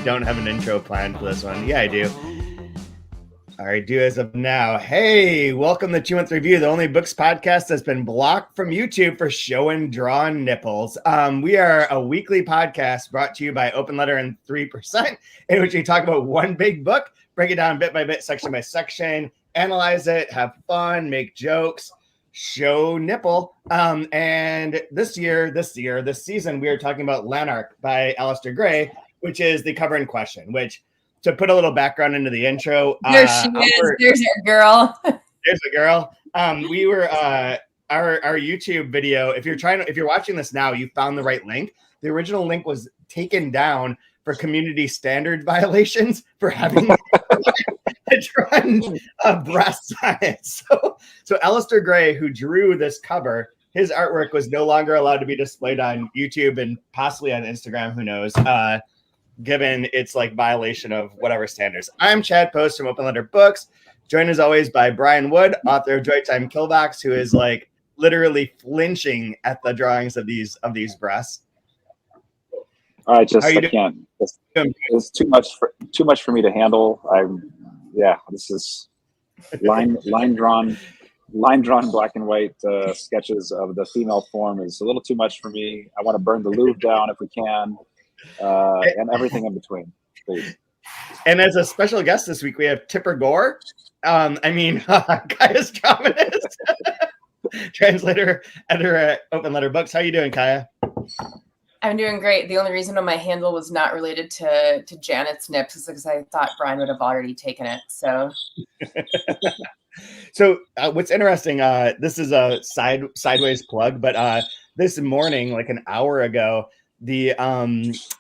don't have an intro planned for this one. Yeah, I do. All right, do as of now. Hey, welcome to 2 Month Review, the only books podcast that's been blocked from YouTube for showing drawn nipples. We are a weekly podcast brought to you by Open Letter and 3%, in which we talk about one big book, break it down bit by bit, section by section, analyze it, have fun, make jokes, show nipple. And this season, we are talking about Lanark by Alasdair Gray, which is the cover in question, which, to put a little background into the intro, there she is. There's your girl. There's a girl. We were our YouTube video. If you're watching this now, you found the right link. The original link was taken down for community standard violations for having a drawn breasts on it. So Alasdair Gray, who drew this cover, his artwork was no longer allowed to be displayed on YouTube and possibly on Instagram. Who knows? Given its violation of whatever standards. I'm Chad Post from Open Letter Books, joined as always by Brian Wood, author of Joytime Killbox, who is literally flinching at the drawings of these breasts. I can't. It's too much for me to handle. This is line drawn black and white sketches of the female form is a little too much for me. I want to burn the Louvre down if we can. And everything in between, please. And as a special guest this week, we have Tipper Gore. Kaija Straumanis, translator, editor at Open Letter Books. How are you doing, Kaija? I'm doing great. The only reason my handle was not related to Janet's nips is because I thought Brian would have already taken it. So, what's interesting? This is a sideways plug, but this morning, an hour ago, the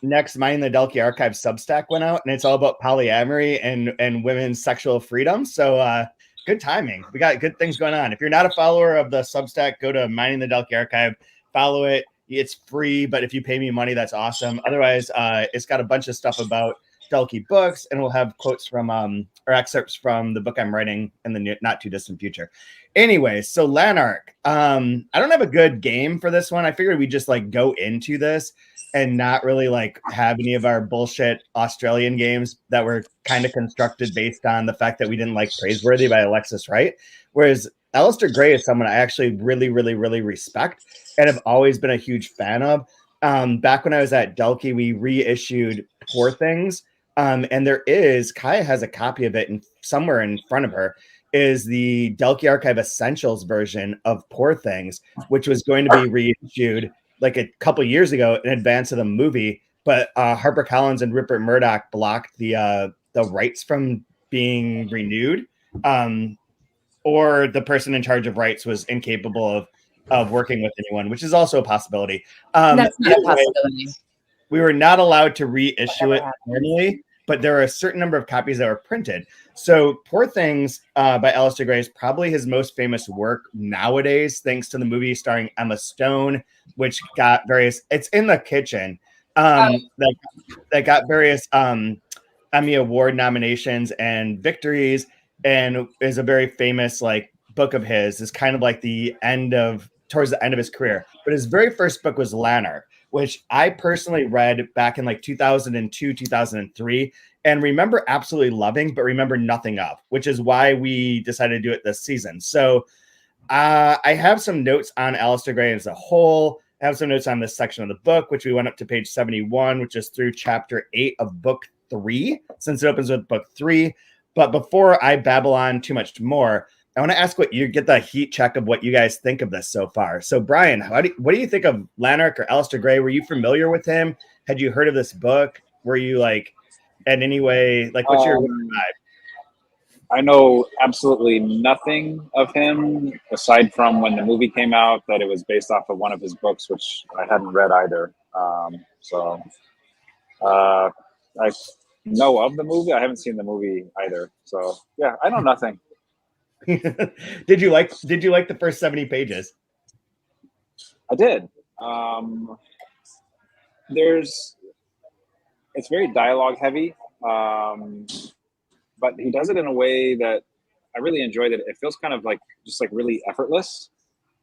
next Mining the Delkey Archive Substack went out, and it's all about polyamory and women's sexual freedom. So good timing. We got good things going on. If you're not a follower of the Substack, go to Mining the Delkey Archive, follow it. It's free, but if you pay me money, that's awesome. Otherwise, it's got a bunch of stuff about Delkey books, and we'll have quotes from or excerpts from the book I'm writing in the not too distant future. Anyway, so Lanark. I don't have a good game for this one. I figured we'd just go into this and not really have any of our bullshit Australian games that were kind of constructed based on the fact that we didn't like Praiseworthy by Alexis Wright. Whereas Alasdair Gray is someone I actually really, really, really respect and have always been a huge fan of. Back when I was at Delkey, we reissued Poor Things. And Kaija has a copy of it, and somewhere in front of her is the Delkey Archive Essentials version of Poor Things, which was going to be reissued a couple years ago in advance of the movie. But HarperCollins and Rupert Murdoch blocked the rights from being renewed, or the person in charge of rights was incapable of working with anyone, which is also a possibility. That's not a possibility. We were not allowed to reissue it normally, but there are a certain number of copies that were printed. So Poor Things by Alasdair Gray is probably his most famous work nowadays, thanks to the movie starring Emma Stone, which got various, it's in the kitchen, that got various Emmy Award nominations and victories, and is a very famous book of his. Is kind of towards the end of his career. But his very first book was Lanark, which I personally read back in 2002, 2003, and remember absolutely loving, but remember nothing of, which is why we decided to do it this season. So I have some notes on Alasdair Gray as a whole. I have some notes on this section of the book, which we went up to page 71, which is through chapter 8 of book 3, since it opens with book 3. But before I babble on too much more, I want to ask get the heat check of what you guys think of this so far. So, Brian, what do you think of Lanark or Alasdair Gray? Were you familiar with him? Had you heard of this book? Were you in any way what's your vibe? I know absolutely nothing of him aside from when the movie came out that it was based off of one of his books, which I hadn't read either. I know of the movie. I haven't seen the movie either. So yeah, I know nothing. Did you like the first 70 pages? I did. It's very dialogue heavy, but he does it in a way that I really enjoyed. It feels kind of just really effortless.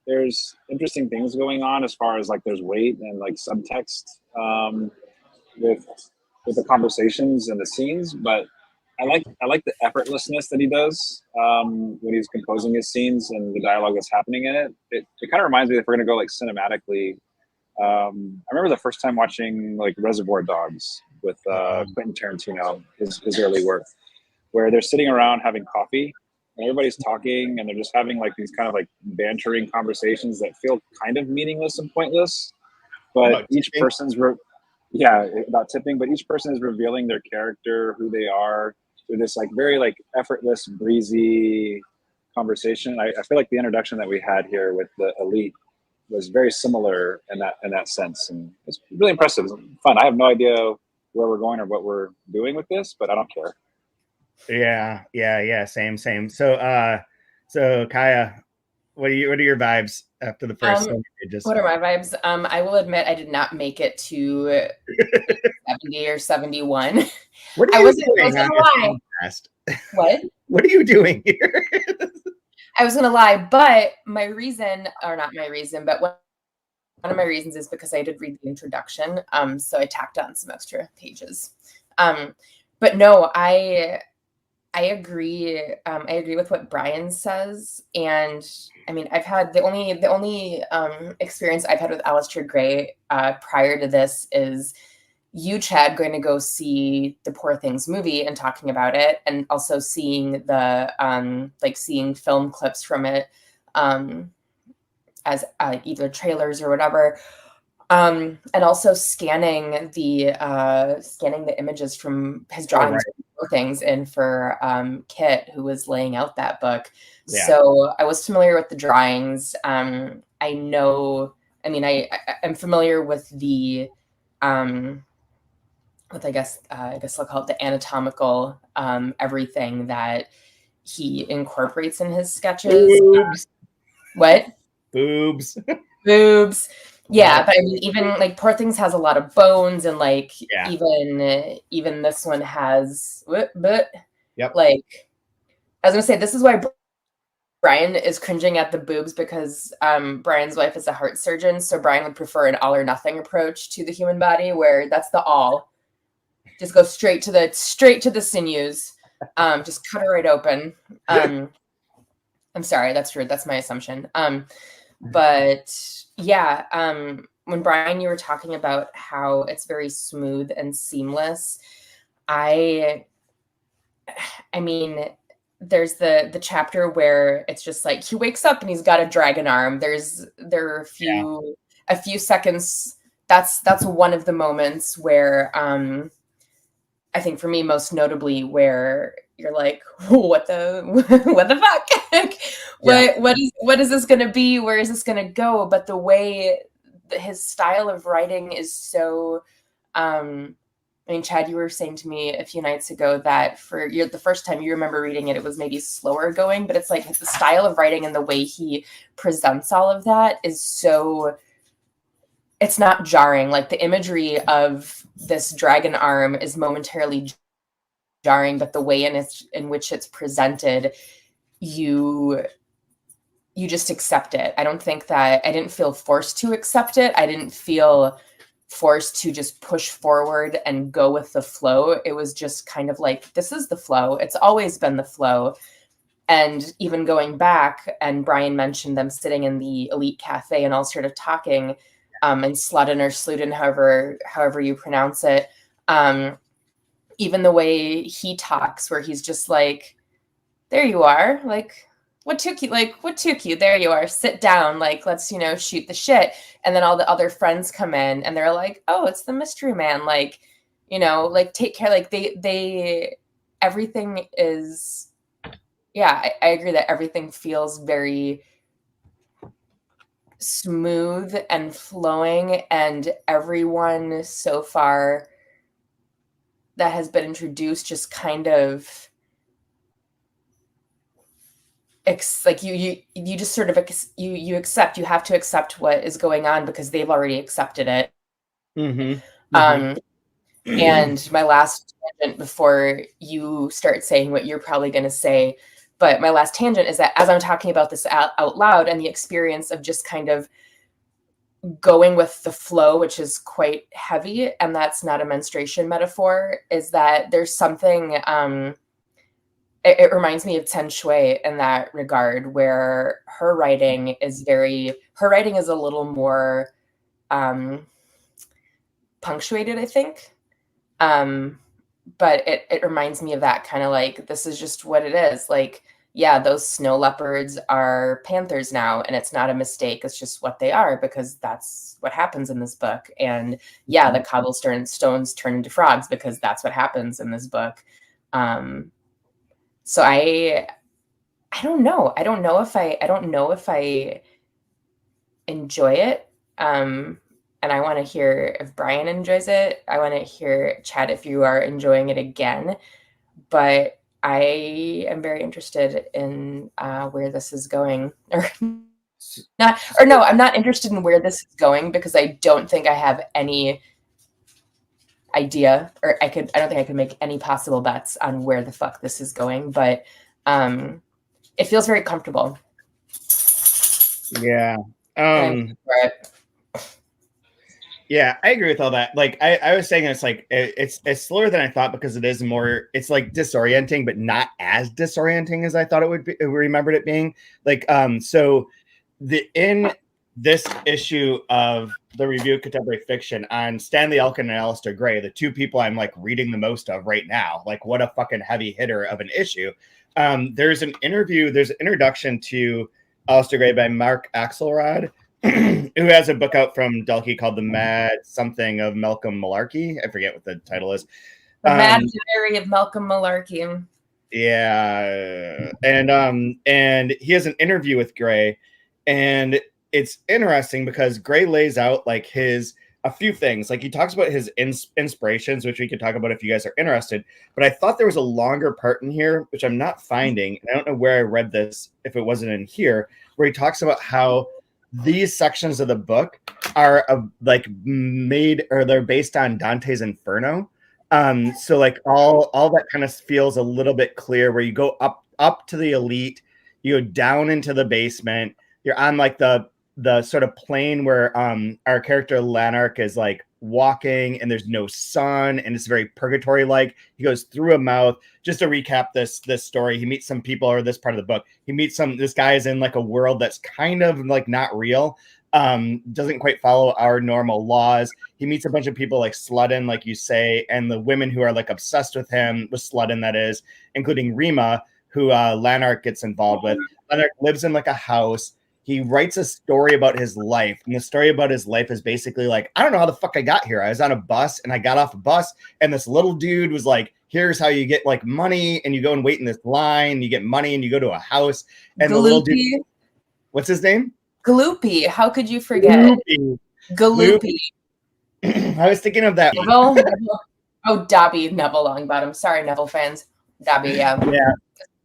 There's interesting things going on as far as there's weight and subtext with with the conversations and the scenes, but I like the effortlessness that he does when he's composing his scenes and the dialogue that's happening in it. It kind of reminds me, if we're gonna go like cinematically. I remember the first time watching like Reservoir Dogs with Quentin Tarantino, his early work, where they're sitting around having coffee and everybody's talking and they're just having like these kind of like bantering conversations that feel kind of meaningless and pointless, but each person's about tipping, but each person is revealing their character, who they are, through this like very like effortless, breezy conversation. I feel like the introduction that we had here with the elite was very similar in that sense, and it's really impressive. It's fun. I have no idea where we're going or what we're doing with this, but I don't care. Yeah. Same. So Kaija, what are your vibes after the first pages? What are my vibes? I will admit I did not make it to 70 or 71. What are you doing? What? What are you doing here? I was gonna lie, but my reason, or not my reason, but one of my reasons is because I did read the introduction. So I tacked on some extra pages. But no, I agree. I agree with what Brian says, and I mean, I've had the only experience I've had with Alasdair Gray prior to this is you, Chad, going to go see the Poor Things movie and talking about it, and also seeing the seeing film clips from it as either trailers or whatever. And also scanning the images from his drawings for things and for Kit, who was laying out that book. Yeah. So I was familiar with the drawings. I'm familiar with the I guess I'll call it the anatomical everything that he incorporates in his sketches. What? Boobs. Yeah, but I mean, even like Poor Things has a lot of bones, and like even this one has. But like I was gonna say, this is why Brian is cringing at the boobs, because Brian's wife is a heart surgeon, so Brian would prefer an all or nothing approach to the human body, where that's the all. Just go straight to the sinews. Just cut it right open. I'm sorry, that's rude. That's my assumption. But yeah, when Brian, you were talking about how it's very smooth and seamless. I mean, there's the chapter where it's just like he wakes up and he's got a dragon arm. There are a few seconds. That's one of the moments where I think for me, most notably, where you're like, what the fuck? What is this going to be? Where is this going to go? But the way his style of writing is so, Chad, you were saying to me a few nights ago that the first time you remember reading it, it was maybe slower going, but it's like the style of writing and the way he presents all of that is so, it's not jarring. Like the imagery of this dragon arm is momentarily jarring, but the way in which it's presented, you just accept it. I don't think that I didn't feel forced to accept it. I didn't feel forced to just push forward and go with the flow. It was just kind of like, this is the flow. It's always been the flow. And even going back, and Brian mentioned them sitting in the Elite Cafe and all sort of talking, and Sludden or Sluden, however you pronounce it. Even the way he talks, where he's just like, there you are. Like, what took you? There you are. Sit down. Like, let's, shoot the shit. And then all the other friends come in and they're like, oh, it's the mystery man. Like, like take care. Like everything is, I agree that everything feels very smooth and flowing, and everyone so far that has been introduced just kind of you just sort of you accept. You have to accept what is going on because they've already accepted it. And my last tangent before you start saying what you're probably going to say, but my last tangent is that as I'm talking about this out loud, and the experience of just kind of going with the flow, which is quite heavy, and that's not a menstruation metaphor, is that there's something, it reminds me of Chen Shui in that regard, where her writing is a little more punctuated, I think. But it reminds me of that kind of like, this is just what it is. Like, yeah, those snow leopards are panthers now, and it's not a mistake. It's just what they are, because that's what happens in this book. And yeah, the cobblestones turn into frogs because that's what happens in this book. So I don't know. I don't know if I enjoy it. And I want to hear if Brian enjoys it. I want to hear, Chad, if you are enjoying it again. But I am very interested in where this is going. I'm not interested in where this is going, because I don't think I have any idea, or I don't think I could make any possible bets on where the fuck this is going. But it feels very comfortable. Yeah. Yeah, I agree with all that. Like I was saying, it's like it's slower than I thought, because it is more, it's like disorienting, but not as disorienting as I thought it would be. Remembered it being like so in this issue of the Review of Contemporary Fiction on Stanley Elkin and Alasdair Gray, the two people I'm like reading the most of right now. Like, what a fucking heavy hitter of an issue. There's an introduction to Alasdair Gray by Mark Axelrod, who has a book out from Delkey called The Mad Something of Malcolm Malarkey. I forget what the title is. The Mad Diary of Malcolm Malarkey. Yeah. And he has an interview with Gray, and it's interesting because Gray lays out like a few things. Like, he talks about his inspirations, which we could talk about if you guys are interested. But I thought there was a longer part in here, which I'm not finding. And I don't know where I read this, if it wasn't in here, where he talks about how these sections of the book are like made, or they're based on Dante's Inferno. So like all that kind of feels a little bit clear, where you go up to the elite, you go down into the basement, you're on like the sort of plane where our character Lanark is like walking, and there's no sun, and it's very purgatory like. He goes through a mouth. Just to recap this story, he meets some people, or this part of the book, this guy is in like a world that's kind of like not real, doesn't quite follow our normal laws. He meets a bunch of people like Sludden, like you say, and the women who are like obsessed with him, with Sludden, that is, including Rima, who Lanark gets involved with. Lanark lives in like a house. He writes a story about his life, and the story about his life is basically like, I don't know how the fuck I got here. I was on a bus, and I got off a bus, and this little dude was like, here's how you get like money, and you go and wait in this line, you get money, and you go to a house, and the little dude, what's his name? Gloopy. How could you forget? Gloopy. I was thinking of that. Neville. Oh, Dobby, Neville Longbottom. Sorry, Neville fans. Dobby, yeah.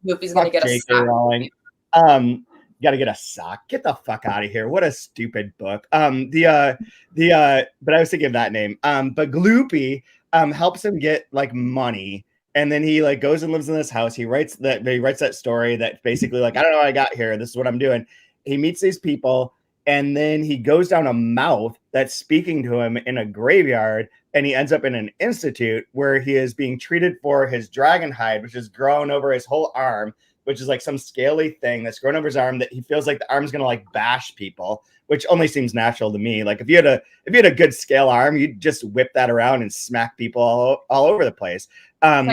Gloopy's gonna get a sock. Got to get a sock. Get the fuck out of here. What a stupid book. But I was thinking of that name. But Gloopy helps him get like money, and then he like goes and lives in this house. He writes that story that basically like, I don't know how I got here. This is what I'm doing. He meets these people, and then he goes down a mouth that's speaking to him in a graveyard, and he ends up in an institute where he is being treated for his dragon hide, which is grown over his whole arm, which is like some scaly thing that's grown over his arm that he feels like the arm's gonna like bash people, which only seems natural to me. Like if you had a good scale arm, you'd just whip that around and smack people all over the place. And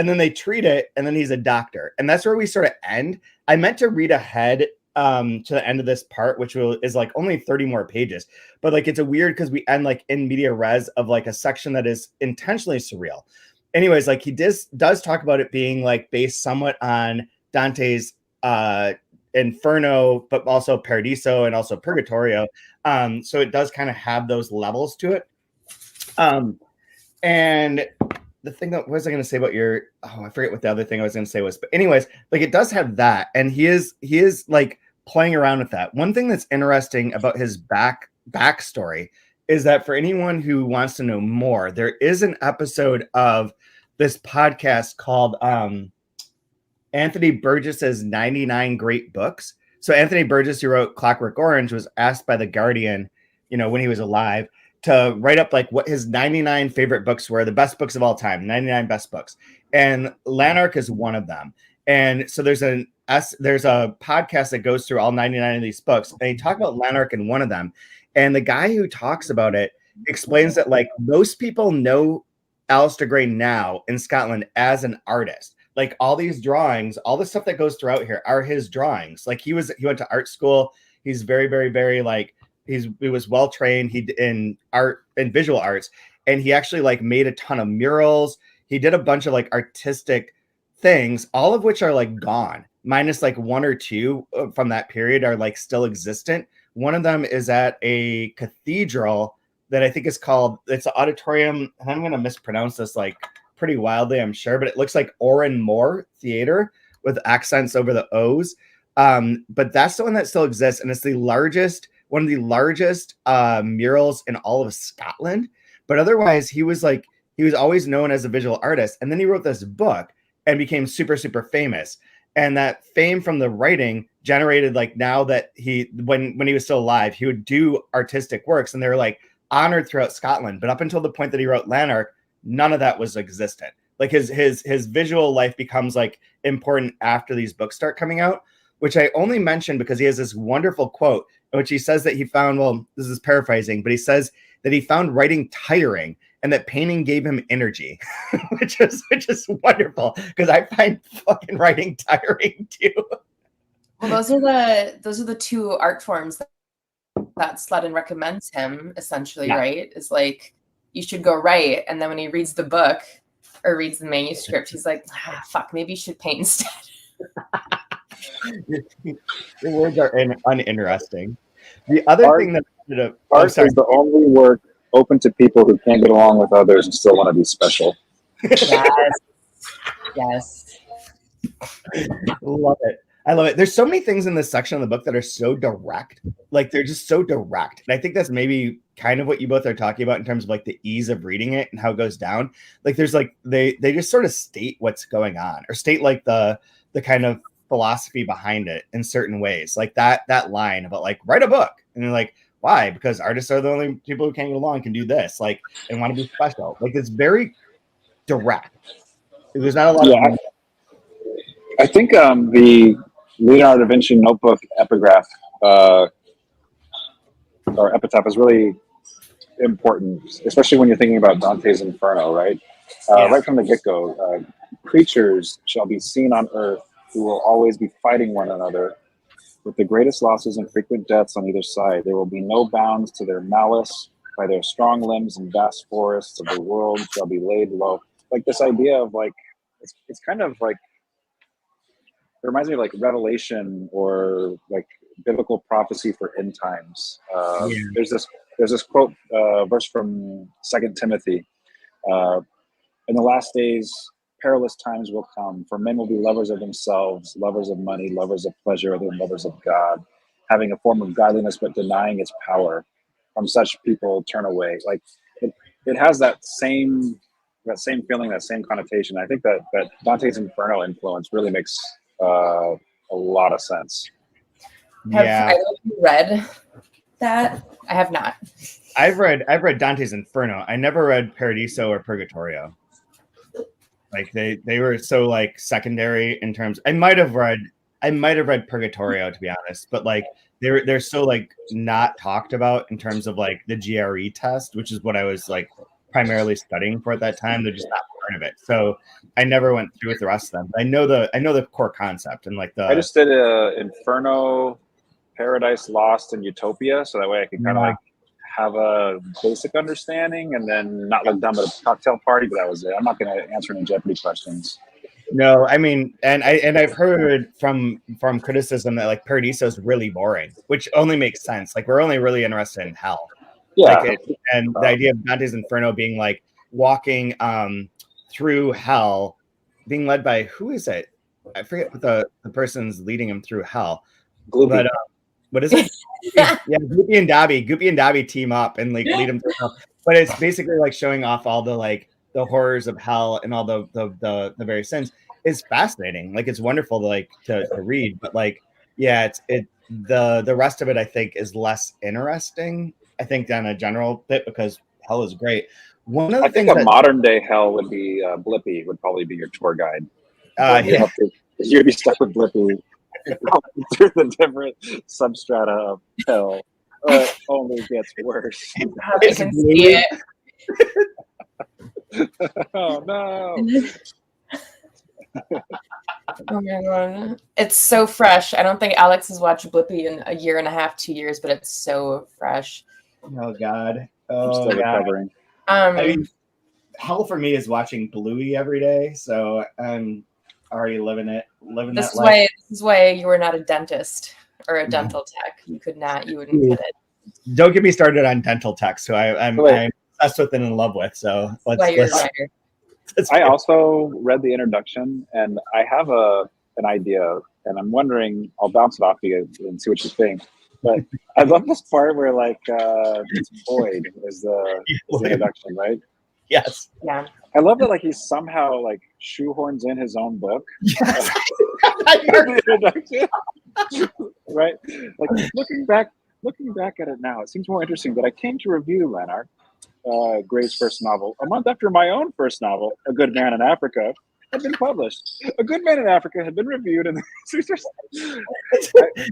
then they treat it, and then he's a doctor, and that's where we sort of end. I meant to read ahead to the end of this part, which is like only 30 more pages, but like it's a weird, because we end like in media res of like a section that is intentionally surreal. Anyways, like he does talk about it being like based somewhat on Dante's Inferno, but also Paradiso and also Purgatorio. So it does kind of have those levels to it. And the thing that was I going to say about I forget what the other thing I was going to say was, but anyways, like it does have that, and he is like playing around with that. One thing that's interesting about his backstory is that for anyone who wants to know more, there is an episode of this podcast called Anthony Burgess's 99 Great Books, So Anthony Burgess, who wrote Clockwork Orange, was asked by The Guardian, when he was alive, to write up like what his 99 favorite books were, the best books of all time, 99 best books. And Lanark is one of them. And so there's a podcast that goes through all 99 of these books, and he talked about Lanark in one of them. And the guy who talks about it explains that like most people know Alasdair Gray now in Scotland as an artist. Like all these drawings, all the stuff that goes throughout here are his drawings. Like he went to art school. He's very, very, very like he was well trained. He in art and visual arts, and he actually like made a ton of murals. He did a bunch of like artistic things, all of which are like gone, minus like one or two from that period are like still existent. One of them is at a cathedral that I think is called, it's an auditorium, and I'm going to mispronounce this like pretty wildly, I'm sure, but it looks like Oran Moore Theater with accents over the O's. But that's the one that still exists, and it's one of the largest murals in all of Scotland. But otherwise, he was always known as a visual artist, and then he wrote this book and became super, super famous. And that fame from the writing generated like now that when he was still alive, he would do artistic works, and they were like honored throughout Scotland. But up until the point that he wrote Lanark, none of that was existent. Like his visual life becomes like important after these books start coming out, which I only mention because he has this wonderful quote in which he says that he found, well, this is paraphrasing, but he says that he found writing tiring and that painting gave him energy, which is wonderful because I find fucking writing tiring too. Well, those are the two art forms that Sledden recommends him essentially, right? Is like, you should go write. And then when he reads the book or reads the manuscript, he's like, fuck, maybe you should paint instead. Your words are uninteresting. The other thing that art is the only work open to people who can't get along with others and still want to be special. Yes. Love it. I love it. There's so many things in this section of the book that are so direct. Like they're just so direct. And I think that's maybe kind of what you both are talking about in terms of like the ease of reading it and how it goes down. Like there's like they just sort of state what's going on, or state like the kind of philosophy behind it in certain ways. Like that line about like write a book. And you're like, why? Because artists are the only people who can't get along can do this, like, and want to be special. Like it's very direct. There's not a lot of I think the Leonardo da Vinci notebook epigraph or epitaph is really important, especially when you're thinking about Dante's Inferno, right? Right from the get-go, creatures shall be seen on earth who will always be fighting one another with the greatest losses and frequent deaths on either side. There will be no bounds to their malice. By their strong limbs and vast forests of the world shall be laid low. Like this idea of like, it's kind of like, it reminds me of like Revelation or like biblical prophecy for end times. There's this quote verse from 2 Timothy. In the last days, perilous times will come, for men will be lovers of themselves, lovers of money, lovers of pleasure, other than lovers of God, having a form of godliness but denying its power. From such people turn away. Like it has that same feeling, that same connotation. I think that Dante's Inferno influence really makes a lot of sense. Have either of you read that? I have not. I've read Dante's Inferno. I never read Paradiso or Purgatorio. Like they were so like secondary in terms. I might have read Purgatorio, to be honest, but like they're so like not talked about in terms of like the GRE test, which is what I was like primarily studying for at that time. They're just not part of it, so I never went through with the rest of them. But I know the core concept and like I just did Inferno, Paradise Lost, and Utopia, so that way I could kind of like have a basic understanding and then not look dumb at a cocktail party. But that was it. I'm not going to answer any Jeopardy questions. No, I mean, and I've heard from criticism that like Paradiso is really boring, which only makes sense. Like we're only really interested in hell. Yeah. Like and the idea of Dante's Inferno being like walking through hell, being led by, who is it? I forget what the person's leading him through hell. Gloopy. But what is it? Yeah, Goopy and Dobby team up and like lead him through hell. But it's basically like showing off all the like the horrors of hell and all the various sins. Is fascinating. Like it's wonderful to read, but like Yeah, the rest of it I think is less interesting. I think than a general bit because Hell is great. One of the things a modern day Hell would be Blippi would probably be your tour guide. Yeah. You'd be stuck with Blippi through the different substrata of Hell. It only gets worse. I can see it. Oh no. Oh my god. It's so fresh. I don't think Alex has watched Blippi in a year and a half, 2 years, but it's so fresh. Oh god. I'm still recovering. I mean, Hell for me is watching Bluey every day, so I'm already living that life. This is why you were not a dentist or a dental tech. You wouldn't get it. Don't get me started on dental techs, who I'm obsessed with and in love with. So I also read the introduction, and I have an idea, and I'm wondering. I'll bounce it off you and see what you think. But I love this part where it's Boyd is the introduction, right? Yes. Yeah. I love that he somehow shoehorns in his own book. Yes. The introduction. Right? Looking back at it now, it seems more interesting that I came to review Lanark, Gray's first novel, a month after my own first novel, A Good Man in Africa, had been published. A Good Man in Africa had been reviewed, and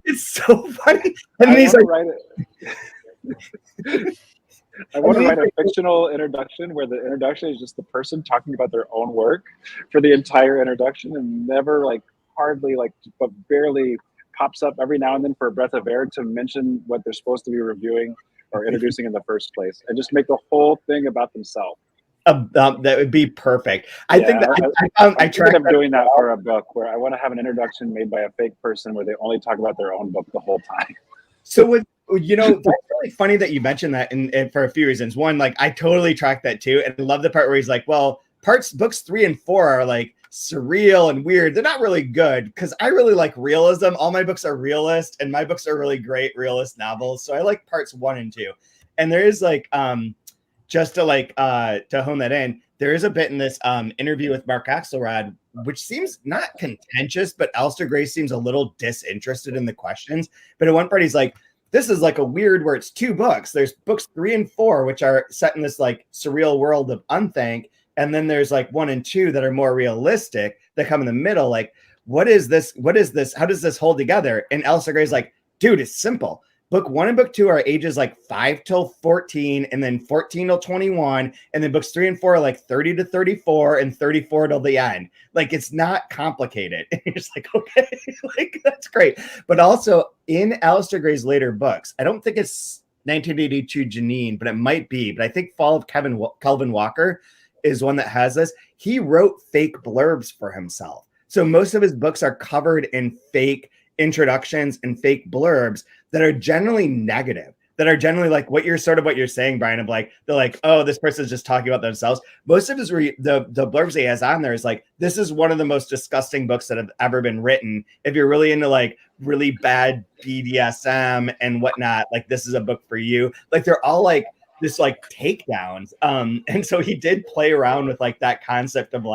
it's so funny. And I want to write a fictional introduction where the introduction is just the person talking about their own work for the entire introduction, and never hardly but barely pops up every now and then for a breath of air to mention what they're supposed to be reviewing or introducing in the first place, and just make the whole thing about themselves. That would be perfect. I think I'm doing that for a book where I want to have an introduction made by a fake person where they only talk about their own book the whole time. So that's really funny that you mentioned that, and for a few reasons. One, I totally track that too, and I love the part where he's books 3 and 4 are surreal and weird. They're not really good because I really like realism. All my books are realist, and my books are really great realist novels. So I like parts 1 and 2. And there is just to hone that in, there is a bit in this interview with Mark Axelrod, which seems not contentious, but Alasdair Gray seems a little disinterested in the questions. But at one part, he's like, this is a weird where it's 2 books. There's books 3 and 4, which are set in this surreal world of Unthank. And then there's 1 and 2 that are more realistic that come in the middle. What is this? What is this? How does this hold together? And Alasdair Gray's dude, it's simple. Book 1 and book 2 are ages 5 till 14, and then 14 till 21, and then books 3 and 4 are 30 to 34, and 34 till the end. It's not complicated. And you're just okay, that's great. But also in Alasdair Gray's later books, I don't think it's 1982 Janine, but it might be. But I think Fall of Kelvin Walker is one that has this. He wrote fake blurbs for himself, so most of his books are covered in fake introductions and fake blurbs that are generally negative, that are generally what you're saying, Brian, of they're oh, this person's just talking about themselves. Most of his the blurbs he has on there is this is one of the most disgusting books that have ever been written. If you're really into really bad BDSM and whatnot, this is a book for you. They're all this takedowns. And so he did play around with that concept of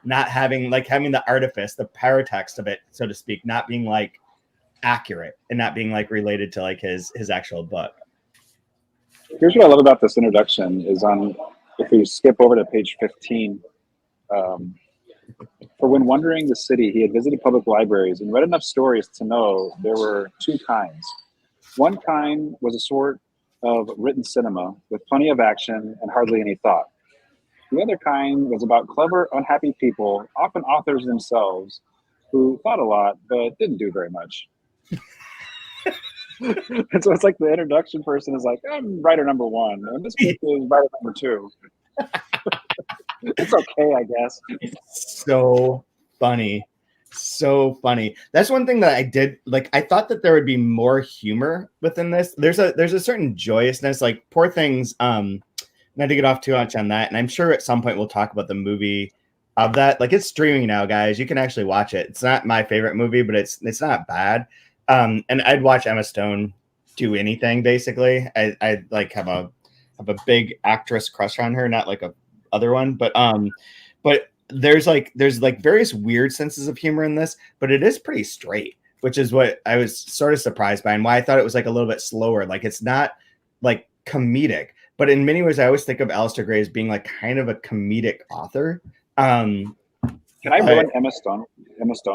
not having having the artifice, the paratext of it, so to speak, not being accurate and not being related to his actual book. Here's what I love about this introduction is if we skip over to page 15, for when wandering the city, he had visited public libraries and read enough stories to know there were 2 kinds. One kind was a sort of written cinema with plenty of action and hardly any thought. The other kind was about clever, unhappy people, often authors themselves, who thought a lot but didn't do very much. And so it's the introduction person is I'm writer number 1, and this book is writer number 2. It's okay, I guess. It's so funny. So funny. That's one thing that I did I thought that there would be more humor within this. There's a certain joyousness. Poor Things, not to get off too much on that, and I'm sure at some point we'll talk about the movie of that. It's streaming now, guys. You can actually watch it. It's not my favorite movie, but it's not bad. And I'd watch Emma Stone do anything basically. I have a big actress crush on her, not a other one, but there's various weird senses of humor in this, but it is pretty straight, which is what I was sort of surprised by and why I thought it was like a little bit slower. Like it's not like comedic, but in many ways I always think of Alasdair Gray as being like kind of a comedic author. Can I ruin Emma Stone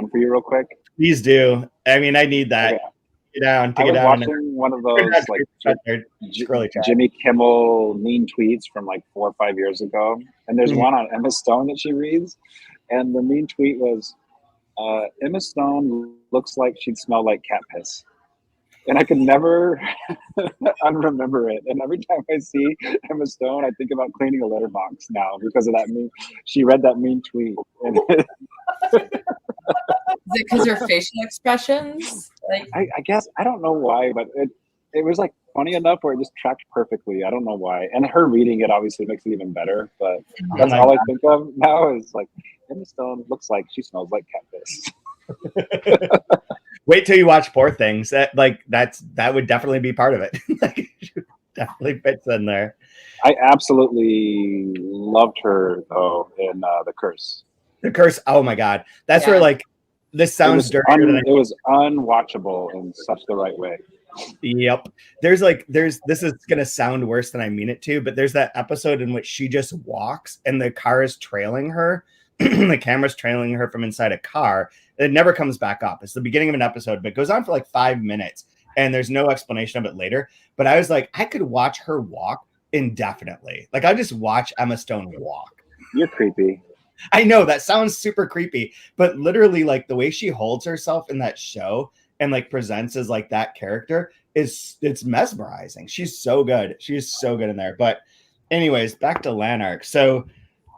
for you real quick? Please do. I mean, I need that. Okay. Take it down. I was watching one of those like Jimmy Kimmel mean tweets from like 4 or 5 years ago, and there's one on Emma Stone that she reads, and the mean tweet was, Emma Stone looks like she'd smell like cat piss. And I could never unremember it. And every time I see Emma Stone, I think about cleaning a letterbox now because of that meme. She read that mean tweet. And is it because her facial expressions? Like, I guess, I don't know why, but it was like funny enough where it just tracked perfectly. I don't know why. And her reading it obviously makes it even better. But that's all I think of now is like, Emma Stone looks like she smells like cat piss. Wait till you watch Poor Things. That would definitely be part of it. Like, definitely fits in there. I absolutely loved her though in The Curse. The Curse. Oh my God, that's where like this sounds dirty. It was unwatchable in such the right way. Yep. There's this is gonna sound worse than I mean it to, but there's that episode in which she just walks and the car is trailing her. The camera's trailing her from inside a car. It never comes back up. It's the beginning of an episode, but it goes on for like 5 minutes and there's no explanation of it later. But I was like, I could watch her walk indefinitely. Like I just watch Emma Stone walk. You're creepy. I know that sounds super creepy, but literally like the way she holds herself in that show and like presents as like that character it's mesmerizing. She's so good. She's so good in there. But anyways, back to Lanark. So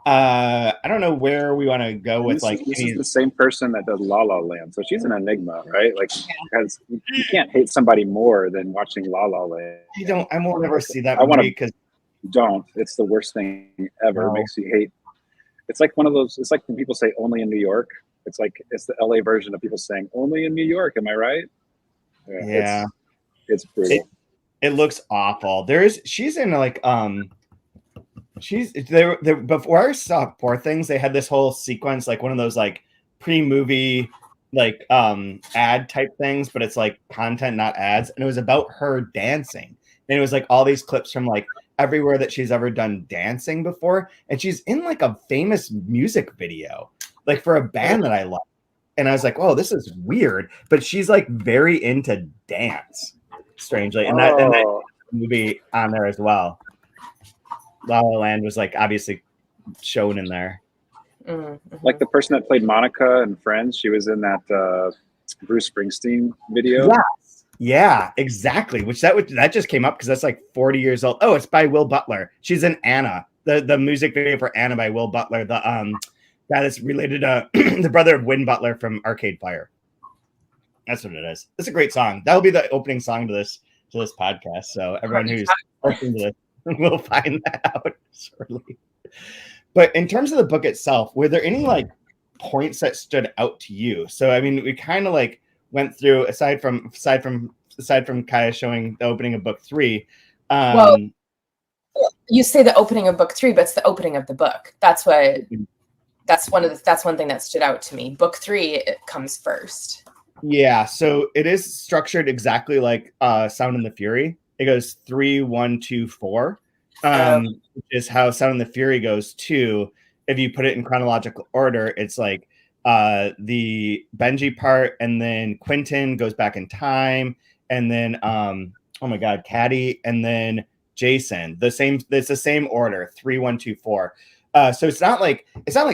I don't know where we want to go with this is the same person that does La La Land, so she's an enigma, right? Like, because you can't hate somebody more than watching La La Land. I won't ever see that movie because don't. It's the worst thing ever. It makes you hate. It's like one of those. It's like when people say "only in New York." It's like it's the LA version of people saying "only in New York." Am I right? Yeah. It's brutal. It looks awful. She's in like before I saw Poor Things, they had this whole sequence, like one of those like pre-movie like ad type things, but it's like content, not ads, and it was about her dancing, and it was like all these clips from like everywhere that she's ever done dancing before, and she's in like a famous music video, like for a band that I love, and I was like, oh, this is weird, but she's like very into dance, strangely, and that movie on there as well. La La Land was like obviously shown in there. Mm-hmm. Like the person that played Monica in Friends, she was in that Bruce Springsteen video. Yeah, exactly. Which that just came up because that's like 40 years old. Oh, it's by Will Butler. She's in Anna, the music video for Anna by Will Butler, the guy that's related to the brother of Win Butler from Arcade Fire. That's what it is. It's a great song. That'll be the opening song to this podcast. So everyone who's listening to this we'll find that out shortly. But in terms of the book itself, were there any like points that stood out to you? So I mean, we kind of like went through aside from Kaija showing the opening of book 3. Well, you say the opening of book 3, but it's the opening of the book. That's one thing that stood out to me. Book 3 it comes first. Yeah, so it is structured exactly like Sound and the Fury. It goes 3, 1, 2, 4, which is how Sound and the Fury goes 2. If you put it in chronological order, it's like the Benji part, and then Quentin goes back in time, and then oh my God, Caddy, and then Jason. It's the same order, 3, 1, 2, 4. So it's not like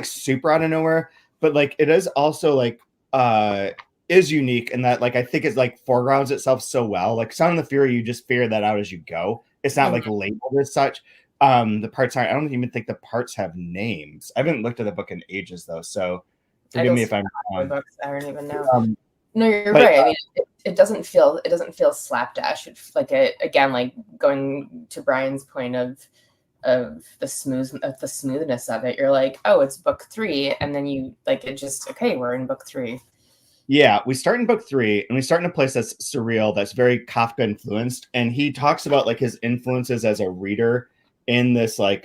super out of nowhere, but like it is also like is unique in that like I think it's like foregrounds itself so well. Like Sound and the Fury, you just figure that out as you go. It's not like labeled as such. The parts aren't. I don't even think the parts have names. I haven't looked at the book in ages though, so forgive me if I'm wrong. Books, I don't even know. No, you're right. I mean, it doesn't feel slapdash. It's like again, like going to Brian's point of the smoothness of it. You're like, oh, it's book 3, and then you like it just okay. We're in book 3. Yeah, we start in book 3, and we start in a place that's surreal, that's very Kafka influenced, and he talks about like his influences as a reader in this like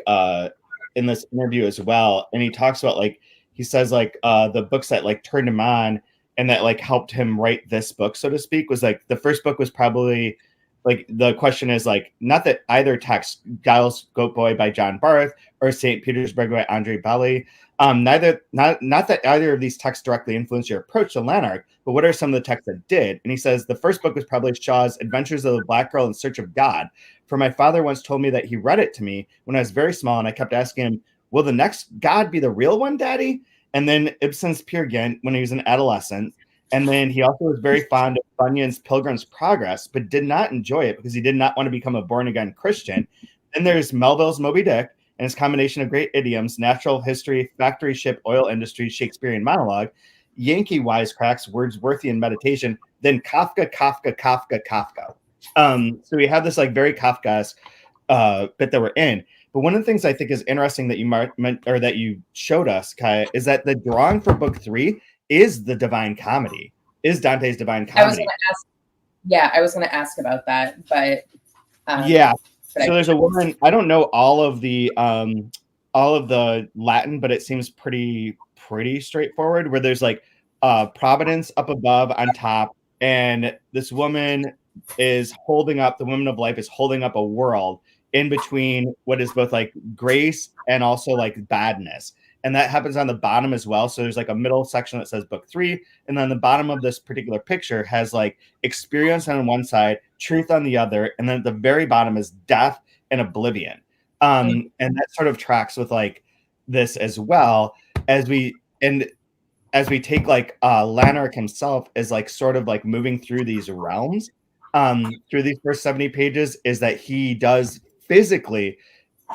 in this interview as well. And he talks about like he says like the books that like turned him on and that like helped him write this book, so to speak, was like the first book was probably like the question is like not that either text, Giles Goatboy by John Barth or St. Petersburg by Andre Belly, not that either of these texts directly influenced your approach to Lanark, but what are some of the texts that did? And he says the first book was probably Shaw's Adventures of the Black Girl in Search of God. For my father once told me that he read it to me when I was very small, and I kept asking him, will the next God be the real one, Daddy? And then Ibsen's Peer Gynt when he was an adolescent. And then he also was very fond of Bunyan's Pilgrim's Progress, but did not enjoy it because he did not want to become a born-again Christian. Then there's Melville's Moby Dick and his combination of great idioms, natural history, factory ship, oil industry, Shakespearean monologue, Yankee wisecracks, Wordsworthian meditation, then Kafka. So we have this like very Kafkaesque bit that we're in. But one of the things I think is interesting that you meant or that you showed us, Kaija, is that the drawing for book 3 is the Divine Comedy, is Dante's Divine Comedy. I was going to ask about that, but so there's a woman. I don't know all of the Latin, but it seems pretty straightforward. Where there's like Providence up above on top, and this woman is holding up. The woman of life is holding up a world in between what is both like grace and also like badness. And that happens on the bottom as well. So there's like a middle section that says book 3. And then the bottom of this particular picture has like experience on one side, truth on the other. And then at the very bottom is death and oblivion. And that sort of tracks with like this as well as we take like Lanark himself as like sort of like moving through these realms through these first 70 pages is that he does physically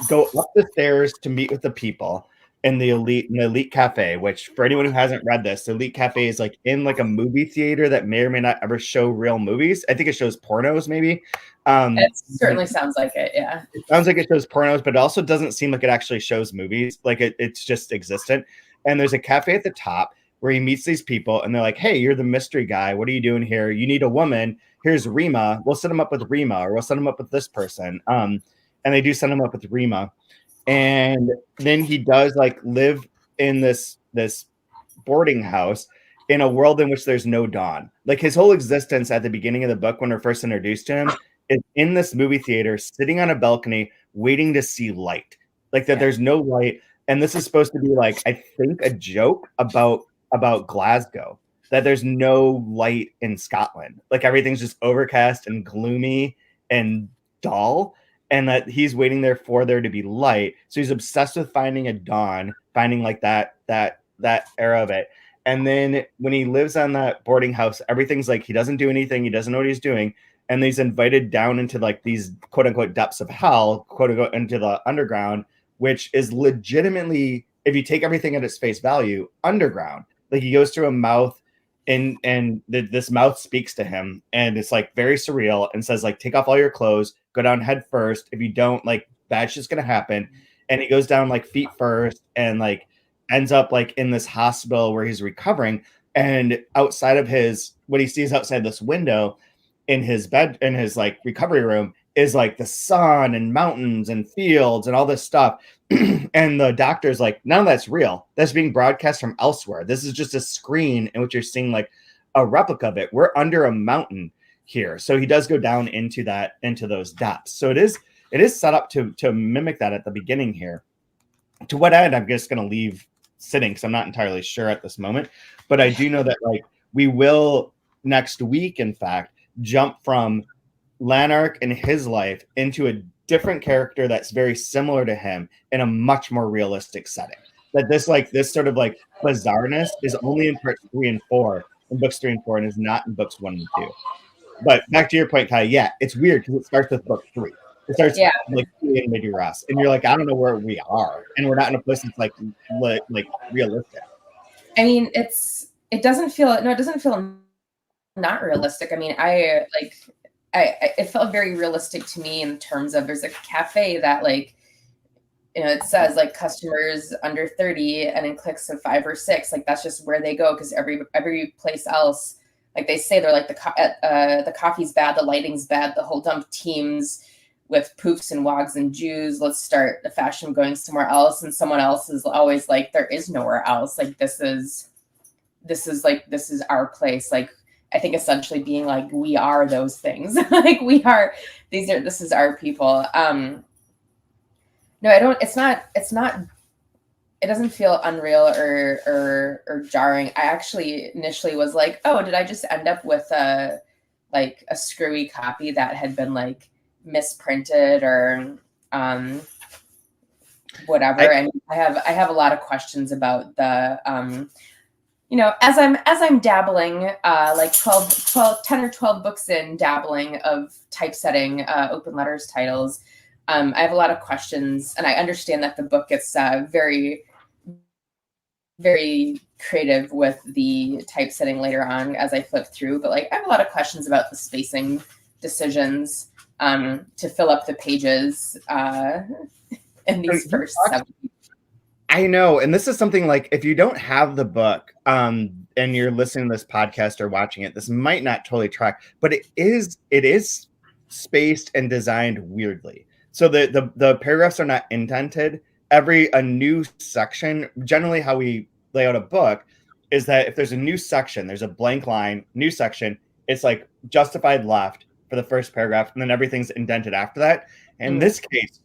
go up the stairs to meet with the people in the elite cafe, which for anyone who hasn't read this, the elite cafe is like in like a movie theater that may or may not ever show real movies. I think it shows pornos maybe. It certainly sounds like it. Yeah. It sounds like it shows pornos, but it also doesn't seem like it actually shows movies. Like it's just existent. And there's a cafe at the top where he meets these people and they're like, hey, you're the mystery guy. What are you doing here? You need a woman. Here's Rima. We'll set him up with Rima, or we'll set him up with this person. And they do set him up with Rima. And then he does like live in this boarding house in a world in which there's no dawn. Like his whole existence at the beginning of the book, when we're first introduced to him, is in this movie theater, sitting on a balcony, waiting to see light. Like that, there's no light. And this is supposed to be like, I think, a joke about Glasgow, that there's no light in Scotland. Like everything's just overcast and gloomy and dull. And that he's waiting there for there to be light. So he's obsessed with finding a dawn, finding like that era of it. And then when he lives on that boarding house, everything's like he doesn't do anything. He doesn't know what he's doing. And he's invited down into like these quote unquote depths of hell, quote unquote, into the underground, which is legitimately, if you take everything at its face value, underground. Like he goes through a mouth and this mouth speaks to him, and it's like very surreal and says like, take off all your clothes, go down head first. If you don't, like bad shit's gonna happen. And he goes down like feet first and like ends up like in this hospital where he's recovering. And outside of what he sees outside this window in his bed, in his like recovery room, is like the sun and mountains and fields and all this stuff. And the doctor's like, none of that's real. That's being broadcast from elsewhere. This is just a screen in which you're seeing like a replica of it. We're under a mountain here. So he does go down into those depths. So it is set up to mimic that at the beginning here. To what end, I'm just going to leave sitting because I'm not entirely sure at this moment. But I do know that like we will next week, in fact, jump from Lanark and his life into a different character that's very similar to him in a much more realistic setting. That this sort of like bizarreness is only in parts 3 and 4, in books 3 and 4, and is not in books 1 and 2. But back to your point, Kai, it's weird because it starts with book 3. It starts like in mid-Ras, and you're like, I don't know where we are, and we're not in a place that's like realistic. I mean, it doesn't feel not realistic. I mean, it felt very realistic to me in terms of there's a cafe that like, you know, it says like customers under 30 and in cliques of 5 or 6, like that's just where they go, because every place else, like they say, they're like the coffee's bad, the lighting's bad, the whole dump teams with poofs and wogs and Jews. Let's start the fashion going somewhere else, and someone else is always like, there is nowhere else. Like this is this is our place. Like, I think essentially being like, we are those things. Like, this is our people. No, I don't, it's not, it doesn't feel unreal or jarring. I actually initially was like, oh, did I just end up with a screwy copy that had been like misprinted or whatever? I have a lot of questions about the as I'm dabbling, like 10 or 12 books in, dabbling of typesetting open letters titles. I have a lot of questions, and I understand that the book gets very, very creative with the typesetting later on as I flip through. But like, I have a lot of questions about the spacing decisions to fill up the pages in these first 7. I know, and this is something like, if you don't have the book and you're listening to this podcast or watching it, this might not totally track, but it is spaced and designed weirdly. So the paragraphs are not indented. A new section, generally how we lay out a book is that if there's a new section, there's a blank line, new section, it's like justified left for the first paragraph, and then everything's indented after that. In this case,